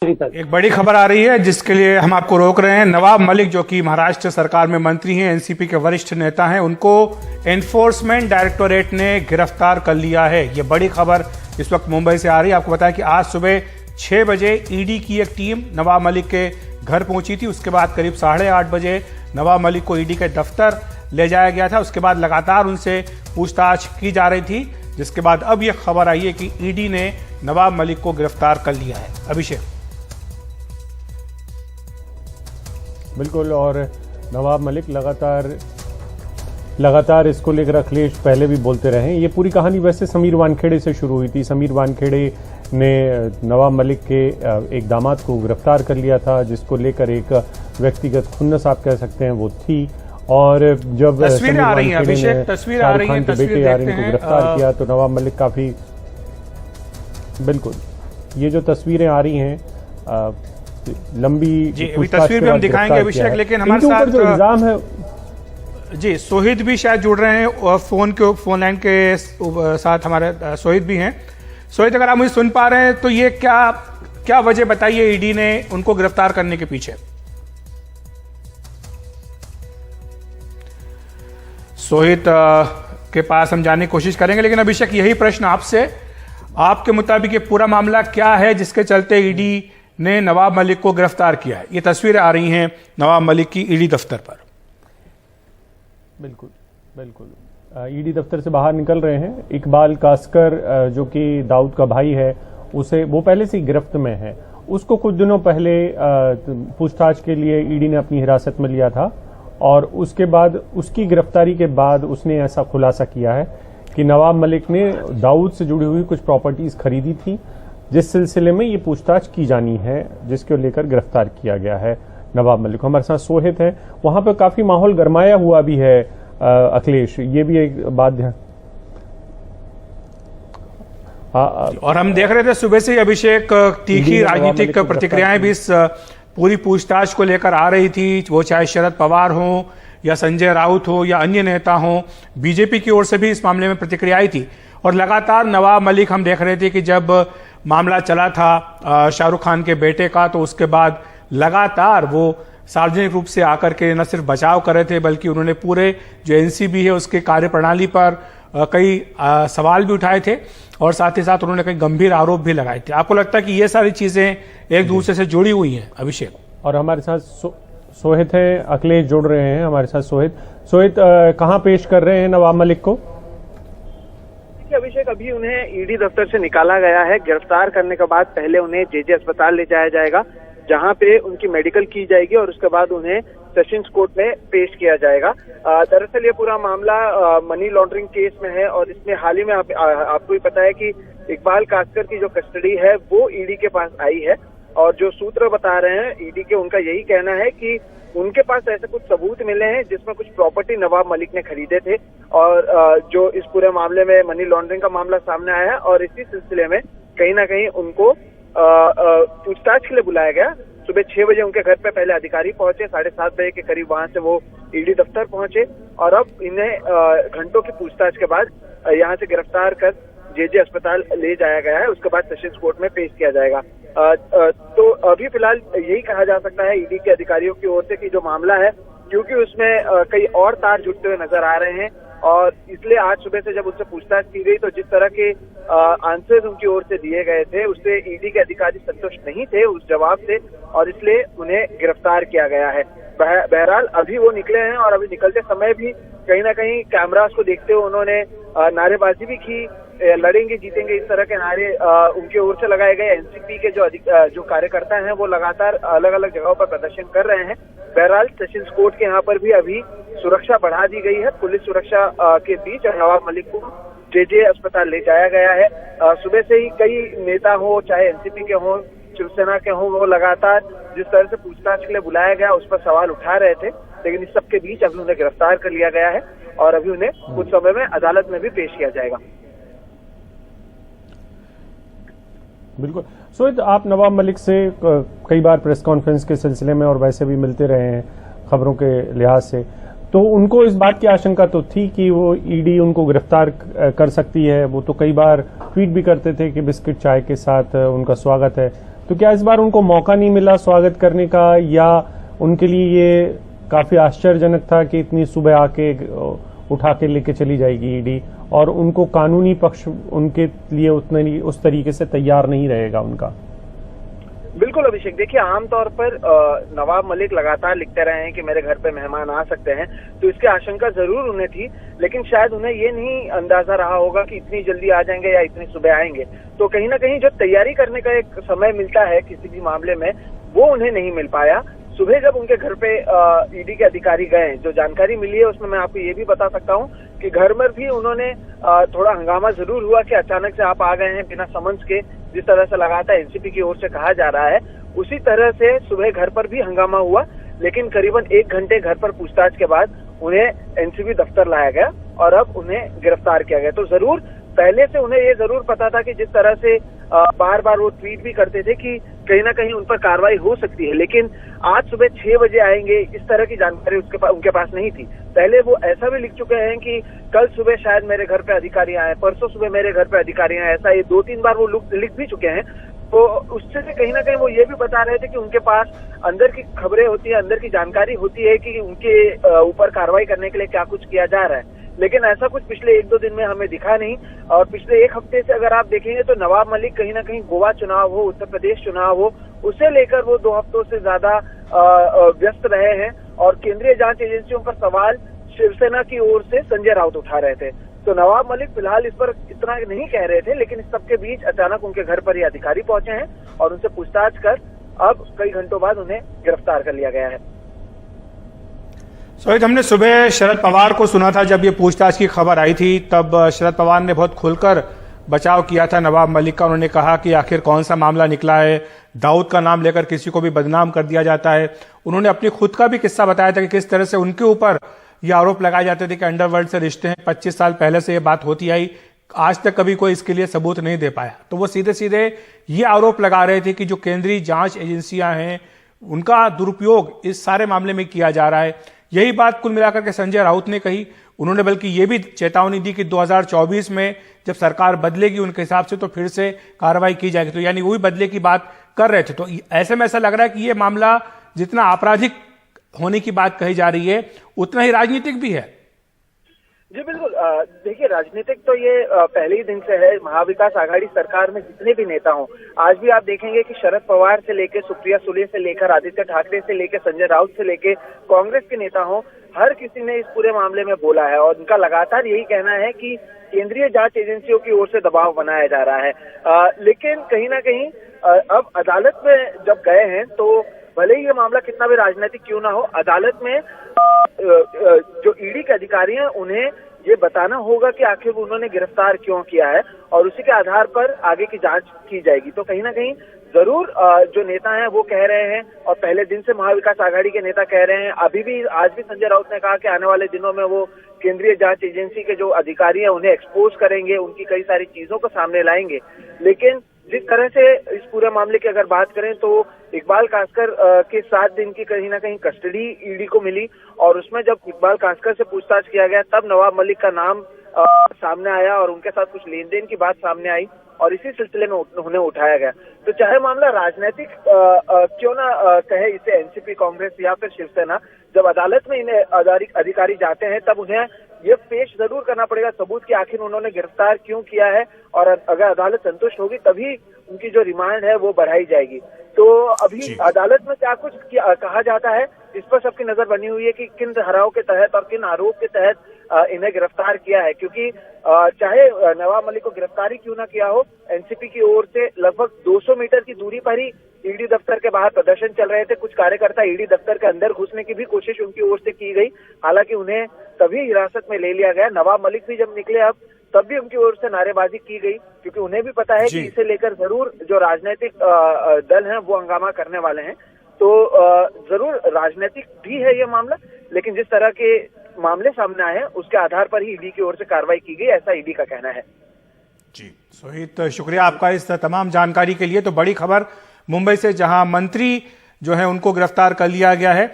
एक बड़ी खबर आ रही है जिसके लिए हम आपको रोक रहे हैं। नवाब मलिक जो कि महाराष्ट्र सरकार में मंत्री हैं, एनसीपी के वरिष्ठ नेता हैं, उनको एनफोर्समेंट डायरेक्टोरेट ने गिरफ्तार कर लिया है। ये बड़ी खबर इस वक्त मुंबई से आ रही है। आपको बताया कि आज सुबह 6 बजे ईडी की एक टीम नवाब मलिक के घर पहुंची थी। उसके बाद करीब 8:30 बजे नवाब मलिक को ईडी के दफ्तर ले जाया गया था। उसके बाद लगातार उनसे पूछताछ की जा रही थी, जिसके बाद अब यह खबर आई है कि ईडी ने नवाब मलिक को गिरफ्तार कर लिया है। अभिषेक। बिल्कुल, और नवाब मलिक लगातार इसको लेकर अखिलेश पहले भी बोलते रहे। ये पूरी कहानी वैसे समीर वानखेड़े से शुरू हुई थी। समीर वानखेड़े ने नवाब मलिक के एक दामाद को गिरफ्तार कर लिया था, जिसको लेकर एक व्यक्तिगत खुन्नस आप कह सकते हैं वो थी। और जब तस्वीरें आ रही हैं अभिषेक, तस्वीर आ रही हैं, बेटे यारिन को गिरफ्तार किया तो नवाब मलिक काफी, बिल्कुल ये जो तस्वीरें आ रही हैं लंबी तस्वीर भी हम दिखाएंगे अभिषेक, लेकिन हमारे साथ जो इल्जाम है जी सोहिद भी शायद जुड़ रहे हैं और फोन लाइन के साथ हमारे सोहिद भी हैं। सोहिद, अगर आप मुझे सुन पा रहे हैं तो ये क्या वजह बताइए ईडी ने उनको गिरफ्तार करने के पीछे। सोहित के पास हम जानने की कोशिश करेंगे, लेकिन अभिषेक यही प्रश्न आपसे, आपके मुताबिक ये पूरा मामला क्या है जिसके चलते ईडी ने नवाब मलिक को गिरफ्तार किया है। ये तस्वीरें आ रही हैं नवाब मलिक की ईडी दफ्तर पर। बिल्कुल ईडी दफ्तर से बाहर निकल रहे हैं। इकबाल कास्कर जो कि दाऊद का भाई है, उसे वो पहले से ही गिरफ्त में है। उसको कुछ दिनों पहले पूछताछ के लिए ईडी ने अपनी हिरासत में लिया था और उसके बाद उसकी गिरफ्तारी के बाद उसने ऐसा खुलासा किया है कि नवाब मलिक ने दाऊद से जुड़ी हुई कुछ प्रॉपर्टीज खरीदी थी, जिस सिलसिले में ये पूछताछ की जानी है, जिसको लेकर गिरफ्तार किया गया है नवाब मलिक को। हमारे साथ सोहित है, वहां पर काफी माहौल गरमाया हुआ भी है। अखिलेश, ये भी एक बात ध्यान। और हम देख रहे थे सुबह से अभिषेक तीखी राजनीतिक प्रतिक्रियाएं भी इस पूरी पूछताछ को लेकर आ रही थी, वो चाहे शरद पवार हो या संजय राउत हो या अन्य नेता हो। बीजेपी की ओर से भी इस मामले में प्रतिक्रियाएं थी और लगातार नवाब मलिक, हम देख रहे थे कि जब मामला चला था शाहरुख खान के बेटे का, तो उसके बाद लगातार वो सार्वजनिक रूप से आकर के न सिर्फ बचाव कर रहे थे, बल्कि उन्होंने पूरे जो एनसीबी है उसके कार्यप्रणाली पर कई सवाल भी उठाए थे और साथ ही साथ उन्होंने कई गंभीर आरोप भी लगाए थे। आपको लगता है कि ये सारी चीजें एक दूसरे से जुड़ी हुई हैं अभिषेक? और हमारे साथ सोहित है, अखिलेश जुड़ रहे हैं हमारे साथ। सोहित कहाँ पेश कर रहे हैं नवाब मलिक को? अभिषेक, अभी उन्हें ईडी दफ्तर से निकाला गया है। गिरफ्तार करने के बाद पहले उन्हें जेजे अस्पताल ले जाया जाएगा, जहां पे उनकी मेडिकल की जाएगी और उसके बाद उन्हें सेशंस कोर्ट में पेश किया जाएगा। दरअसल ये पूरा मामला मनी लॉन्ड्रिंग केस में है और इसमें हाल ही में आपको भी पता है कि इकबाल कास्कर की जो कस्टडी है वो ईडी के पास आई है और जो सूत्र बता रहे हैं ईडी के, उनका यही कहना है कि उनके पास ऐसे कुछ सबूत मिले हैं जिसमें कुछ प्रॉपर्टी नवाब मलिक ने खरीदे थे और जो इस पूरे मामले में मनी लॉन्ड्रिंग का मामला सामने आया है और इसी सिलसिले में कहीं ना कहीं उनको पूछताछ के लिए बुलाया गया। सुबह 6 बजे उनके घर पे पहले अधिकारी पहुंचे, 7:30 बजे के करीब वहां से वो ईडी दफ्तर पहुंचे और अब इन्हें घंटों की पूछताछ के बाद यहां से गिरफ्तार कर जेजे अस्पताल ले जाया गया है। उसके बाद सेशंस कोर्ट में पेश किया जाएगा। तो अभी फिलहाल यही कहा जा सकता है ईडी के अधिकारियों की ओर से कि जो मामला है, क्योंकि उसमें कई और तार जुड़ते हुए नजर आ रहे हैं और इसलिए आज सुबह से जब उससे पूछताछ की गई तो जिस तरह के आंसर्स उनकी ओर से दिए गए थे उससे ईडी के अधिकारी संतुष्ट नहीं थे उस जवाब से और इसलिए उन्हें गिरफ्तार किया गया है। बहरहाल अभी वो निकले हैं और अभी निकलते समय भी कहीं ना कहीं कैमरास को देखते हुए उन्होंने नारेबाजी भी की, लड़ेंगे जीतेंगे इस तरह के नारे उनकी ओर से लगाए गए। एनसीपी के जो कार्यकर्ता हैं वो लगातार अलग अलग जगहों पर प्रदर्शन कर रहे हैं। बहरहाल सेशंस कोर्ट के यहाँ पर भी अभी सुरक्षा बढ़ा दी गई है। पुलिस सुरक्षा के बीच नवाब मलिक को जेजे अस्पताल ले जाया गया है। सुबह से ही कई नेता हो, चाहे एनसीपी के हों, शिवसेना के हों, वो लगातार जिस तरह से पूछताछ के लिए बुलाया गया उस पर सवाल उठा रहे थे, लेकिन इस सबके बीच अभी उन्हें गिरफ्तार कर लिया गया है और अभी उन्हें कुछ समय में अदालत में भी पेश किया जाएगा। बिल्कुल। सोहित, आप नवाब मलिक से कई बार प्रेस कॉन्फ्रेंस के सिलसिले में और वैसे भी मिलते रहे हैं खबरों के लिहाज से, तो उनको इस बात की आशंका तो थी कि वो ईडी उनको गिरफ्तार कर सकती है। वो तो कई बार ट्वीट भी करते थे कि बिस्किट चाय के साथ उनका स्वागत है। तो क्या इस बार उनको मौका नहीं मिला स्वागत करने का, या उनके लिए ये काफी आश्चर्यजनक था कि इतनी सुबह आके उठा के लेके चली जाएगी ईडी, और उनको कानूनी पक्ष उनके लिए उस तरीके से तैयार नहीं रहेगा उनका? बिल्कुल अभिषेक, देखिए आमतौर पर नवाब मलिक लगातार लिखते रहे हैं कि मेरे घर पे मेहमान आ सकते हैं, तो इसकी आशंका जरूर उन्हें थी, लेकिन शायद उन्हें ये नहीं अंदाजा रहा होगा कि इतनी जल्दी आ जाएंगे या इतनी सुबह आएंगे। तो कहीं ना कहीं जो तैयारी करने का एक समय मिलता है किसी भी मामले में, वो उन्हें नहीं मिल पाया। सुबह जब उनके घर पे ईडी के अधिकारी गए, जो जानकारी मिली है उसमें मैं आपको ये भी बता सकता हूँ कि घर में भी उन्होंने थोड़ा हंगामा जरूर हुआ कि अचानक से आप आ गए हैं बिना समझ के, जिस तरह से लगातार एनसीपी की ओर से कहा जा रहा है, उसी तरह से सुबह घर पर भी हंगामा हुआ। लेकिन करीबन 1 घंटे घर पर पूछताछ के बाद उन्हें एनसीबी दफ्तर लाया गया और अब उन्हें गिरफ्तार किया गया। तो जरूर पहले से उन्हें ये जरूर पता था कि जिस तरह से बार बार वो ट्वीट भी करते थे कि कहीं ना कहीं उन पर कार्रवाई हो सकती है, लेकिन आज सुबह 6 बजे आएंगे इस तरह की जानकारी उनके पास नहीं थी। पहले वो ऐसा भी लिख चुके हैं कि कल सुबह शायद मेरे घर पे अधिकारी आए, परसों सुबह मेरे घर पे अधिकारी आए, ऐसा ये 2-3 बार वो लिख भी चुके हैं। तो उससे कहीं ना कहीं वो ये भी बता रहे थे कि उनके पास अंदर की खबरें होती है, अंदर की जानकारी होती है कि उनके ऊपर कार्रवाई करने के लिए क्या कुछ किया जा रहा है, लेकिन ऐसा कुछ पिछले 1-2 दिन में हमें दिखा नहीं। और पिछले 1 हफ्ते से अगर आप देखेंगे तो नवाब मलिक कहीं ना कहीं गोवा चुनाव हो, उत्तर प्रदेश चुनाव हो, उसे लेकर वो 2 हफ्तों से ज्यादा व्यस्त रहे हैं और केंद्रीय जांच एजेंसियों पर सवाल शिवसेना की ओर से संजय राउत उठा रहे थे। तो नवाब मलिक फिलहाल इस पर इतना नहीं कह रहे थे, लेकिन इस सबके बीच अचानक उनके घर पर ये अधिकारी पहुंचे हैं और उनसे पूछताछ कर अब कई घंटों बाद उन्हें गिरफ्तार कर लिया गया है। सोहित, हमने सुबह शरद पवार को सुना था जब ये पूछताछ की खबर आई थी, तब शरद पवार ने बहुत खुलकर बचाव किया था नवाब मलिक का। उन्होंने कहा कि आखिर कौन सा मामला निकला है, दाऊद का नाम लेकर किसी को भी बदनाम कर दिया जाता है। उन्होंने अपनी खुद का भी किस्सा बताया था कि किस तरह से उनके ऊपर ये आरोप लगाए जाते थे कि अंडरवर्ल्ड से रिश्ते हैं। 25 साल पहले से ये बात होती आई, आज तक कभी कोई इसके लिए सबूत नहीं दे पाया। तो वो सीधे सीधे ये आरोप लगा रहे थे कि जो केंद्रीय जांच एजेंसियां हैं उनका दुरुपयोग इस सारे मामले में किया जा रहा है। यही बात कुल मिलाकर के संजय राउत ने कही। उन्होंने बल्कि ये भी चेतावनी दी कि 2024 में जब सरकार बदलेगी उनके हिसाब से तो फिर से कार्रवाई की जाएगी। तो यानी वही बदले की बात कर रहे थे। तो ऐसे में ऐसा लग रहा है कि ये मामला जितना आपराधिक होने की बात कही जा रही है उतना ही राजनीतिक भी है। जी बिल्कुल, देखिए राजनीतिक तो ये पहले ही दिन से है। महाविकास आघाड़ी सरकार में जितने भी नेता हों, आज भी आप देखेंगे कि शरद पवार से लेकर सुप्रिया सुले से लेकर आदित्य ठाकरे से लेकर संजय राउत से लेकर कांग्रेस के नेता हों, हर किसी ने इस पूरे मामले में बोला है और उनका लगातार यही कहना है कि केंद्रीय जांच एजेंसियों की ओर से दबाव बनाया जा रहा है। लेकिन कहीं ना कहीं अब अदालत में जब गए हैं तो भले ही ये मामला कितना भी राजनीतिक क्यों ना हो, अदालत में जो ईडी के अधिकारी हैं उन्हें ये बताना होगा कि आखिर उन्होंने गिरफ्तार क्यों किया है और उसी के आधार पर आगे की जांच की जाएगी। तो कहीं ना कहीं जरूर जो नेता हैं वो कह रहे हैं और पहले दिन से महाविकास आघाड़ी के नेता कह रहे हैं, अभी भी आज भी संजय राउत ने कहा कि आने वाले दिनों में वो केंद्रीय जांच एजेंसी के जो अधिकारी हैं उन्हें एक्सपोज करेंगे, उनकी कई सारी चीजों को सामने लाएंगे। लेकिन जिस तरह से इस पूरे मामले की अगर बात करें तो इकबाल कास्कर के 7 दिन की कहीं ना कहीं कस्टडी ईडी को मिली और उसमें जब इकबाल कास्कर से पूछताछ किया गया तब नवाब मलिक का नाम सामने आया और उनके साथ कुछ लेन देन की बात सामने आई और इसी सिलसिले में उन्हें उठाया गया। तो चाहे मामला राजनीतिक क्यों ना कहे इसे एनसीपी, कांग्रेस या फिर शिवसेना, जब अदालत में इन्हें अधिकारी जाते हैं तब उन्हें ये पेश जरूर करना पड़ेगा सबूत कि आखिर उन्होंने गिरफ्तार क्यों किया है और अगर अदालत संतुष्ट होगी तभी उनकी जो रिमांड है वो बढ़ाई जाएगी। तो अभी अदालत में क्या कुछ कहा जाता है इस पर सबकी नजर बनी हुई है कि किन धाराओं के तहत और किन आरोप के तहत इन्हें गिरफ्तार किया है, क्योंकि चाहे नवाब मलिक को गिरफ्तारी क्यों ना किया हो, एनसीपी की ओर से लगभग 200 मीटर की दूरी पर ही ईडी दफ्तर के बाहर प्रदर्शन चल रहे थे। कुछ कार्यकर्ता ईडी दफ्तर के अंदर घुसने की भी कोशिश उनकी ओर से की गई, हालांकि उन्हें तभी हिरासत में ले लिया गया। नवाब मलिक भी जब निकले अब तब भी उनकी ओर से नारेबाजी की गई, क्योंकि उन्हें भी पता है कि इसे लेकर जरूर जो राजनीतिक दल हैं वो हंगामा करने वाले हैं। तो जरूर राजनीतिक भी है ये मामला, लेकिन जिस तरह के मामले सामने आए हैं उसके आधार पर ही ईडी की ओर से कार्रवाई की गई, ऐसा ईडी का कहना है। जी सोहित, शुक्रिया आपका इस तमाम जानकारी के लिए। तो बड़ी खबर मुंबई से, जहां मंत्री जो है उनको गिरफ्तार कर लिया गया है।